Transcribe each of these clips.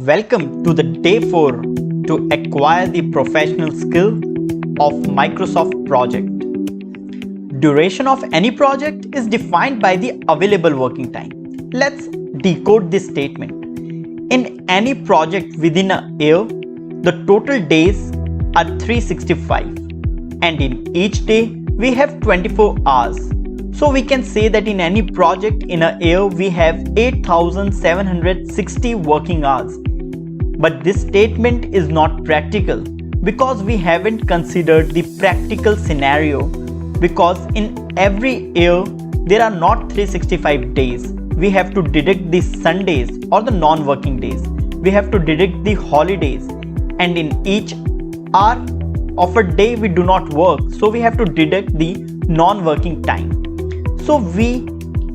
Welcome to the day 4 to acquire the professional skill of Microsoft project. Duration of any project is defined by the available working time. Let's decode this statement. In any project within a year, the total days are 365 and in each day we have 24 hours. So we can say that in any project in a year we have 8,760 working hours. But this statement is not practical because we haven't considered the practical scenario, because in every year there are not 365 days. We have to deduct the Sundays or the non-working days. We have to deduct the holidays, and in each hour of a day we do not work, so we have to deduct the non-working time. So we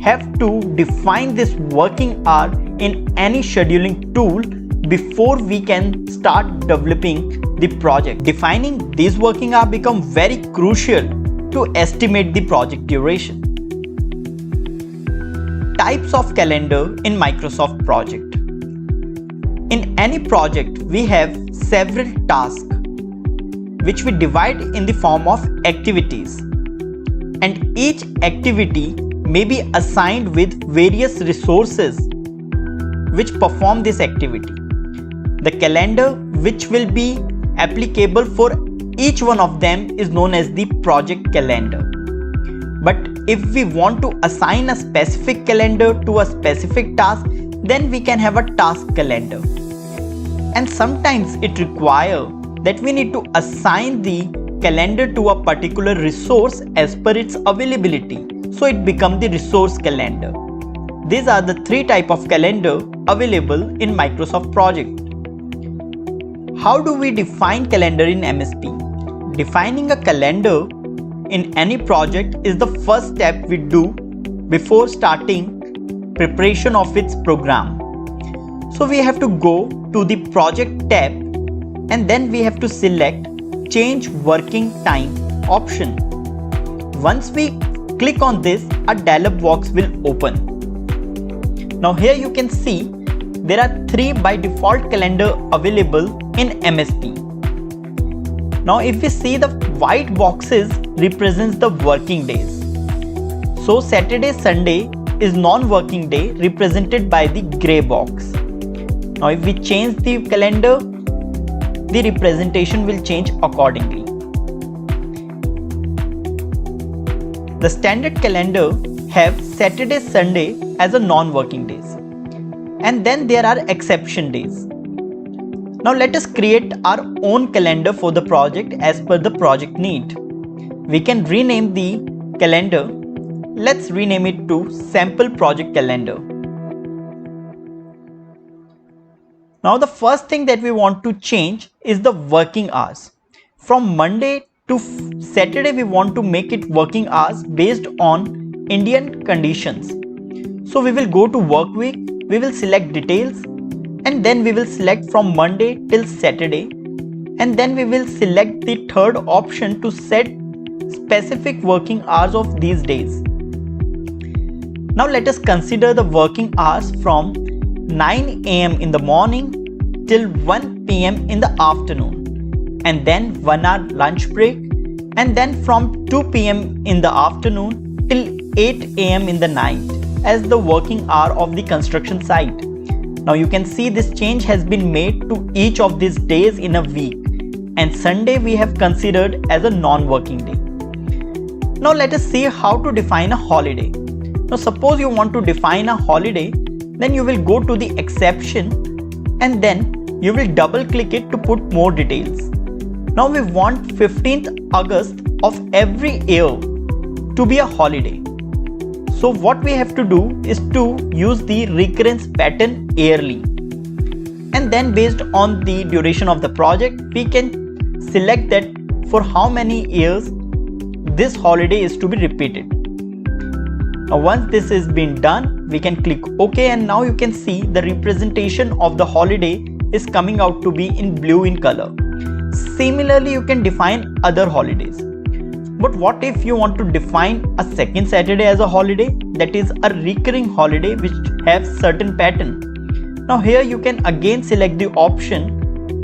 have to define this working hour in any scheduling tool before we can start developing the project. Defining these working hours becomes very crucial to estimate the project duration. Types of calendar in Microsoft project. In any project we have several tasks which we divide in the form of activities, and each activity may be assigned with various resources which perform this activity. The calendar which will be applicable for each one of them is known as the project calendar. But if we want to assign a specific calendar to a specific task, then we can have a task calendar. And sometimes it requires that we need to assign the calendar to a particular resource as per its availability. So it becomes the resource calendar. These are the three types of calendar available in Microsoft project. How do we define calendar in MSP? Defining a calendar in any project is the first step we do before starting preparation of its program. So we have to go to the project tab and then we have to select change working time option. Once we click on this, a dialog box will open. Now here you can see there are 3 by default calendar available in MSP. Now if we see, the white boxes represents the working days. So Saturday, Sunday is non-working day represented by the gray box. Now if we change the calendar, the representation will change accordingly. The standard calendar have Saturday, Sunday as a non-working days, and then there are exception days. Now let us create our own calendar for the project as per the project need. We can rename the calendar. Let's rename it to sample project calendar. Now the first thing that we want to change is the working hours. From Monday to Saturday we want to make it working hours based on Indian conditions. So we will go to work week, we will select details, and then we will select from Monday till Saturday, and then we will select the third option to set specific working hours of these days. Now let us consider the working hours from 9 AM in the morning till 1 PM in the afternoon, and then 1 hour lunch break, and then from 2 PM in the afternoon till 8 AM in the night as the working hour of the construction site. Now you can see this change has been made to each of these days in a week, and Sunday we have considered as a non-working day. Now let us see how to define a holiday. Now suppose you want to define a holiday, then you will go to the exception and then you will double click it to put more details. Now we want 15th August of every year to be a holiday. So what we have to do is to use the recurrence pattern yearly, and then based on the duration of the project we can select that for how many years this holiday is to be repeated. Now once this is been done, we can click OK, and now you can see the representation of the holiday is coming out to be in blue in color. Similarly you can define other holidays. But what if you want to define a second Saturday as a holiday, that is a recurring holiday which have certain pattern? Now here you can again select the option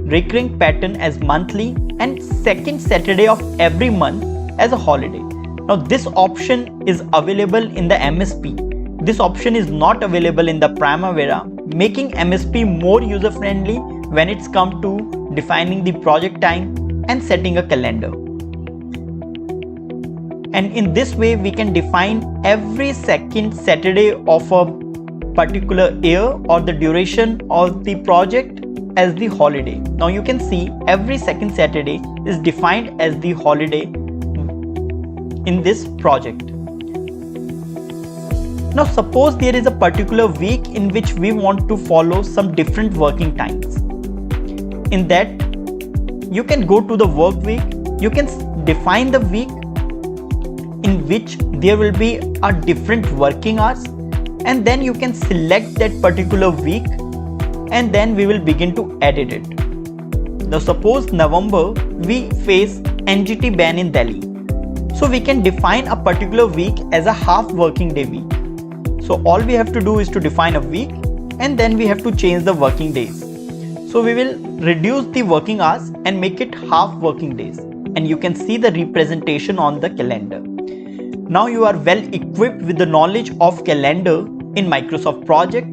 recurring pattern as monthly and second Saturday of every month as a holiday. Now this option is available in the MSP. This option is not available in the Primavera, making MSP more user friendly when it's come to defining the project time and setting a calendar. And in this way we can define every second Saturday of a particular year or the duration of the project as the holiday. Now you can see every second Saturday is defined as the holiday in this project. Now suppose there is a particular week in which we want to follow some different working times. In that, you can go to the work week, you can define the week in which there will be a different working hours, and then you can select that particular week and then we will begin to edit it. Now suppose November we face NGT ban in Delhi. So we can define a particular week as a half working day week. So all we have to do is to define a week and then we have to change the working days. So we will reduce the working hours and make it half working days, and you can see the representation on the calendar. Now you are well equipped with the knowledge of calendar in Microsoft Project.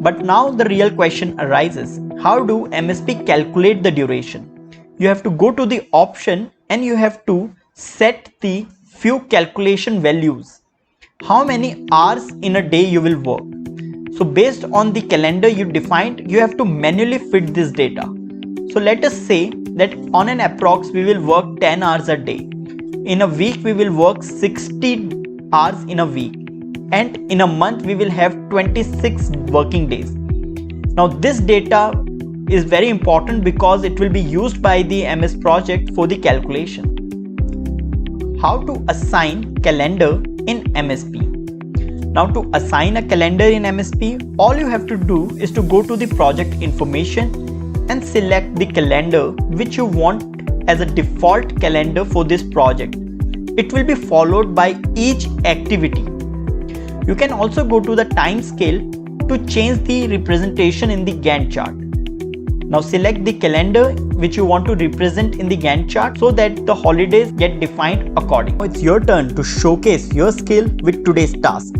But now the real question arises, how do MSP calculate the duration? You have to go to the option and you have to set the few calculation values. How many hours in a day you will work? So based on the calendar you defined, you have to manually fit this data. So let us say that on an approx we will work 10 hours a day. In a week we will work 60 hours in a week, and in a month we will have 26 working days. Now this data is very important because it will be used by the MS project for the calculation. How to assign calendar in MSP? Now to assign a calendar in MSP, all you have to do is to go to the project information and select the calendar which you want as a default calendar for this project. It will be followed by each activity. You can also go to the time scale to change the representation in the Gantt chart. Now select the calendar which you want to represent in the Gantt chart so that the holidays get defined accordingly. Now it's your turn to showcase your skill with today's task.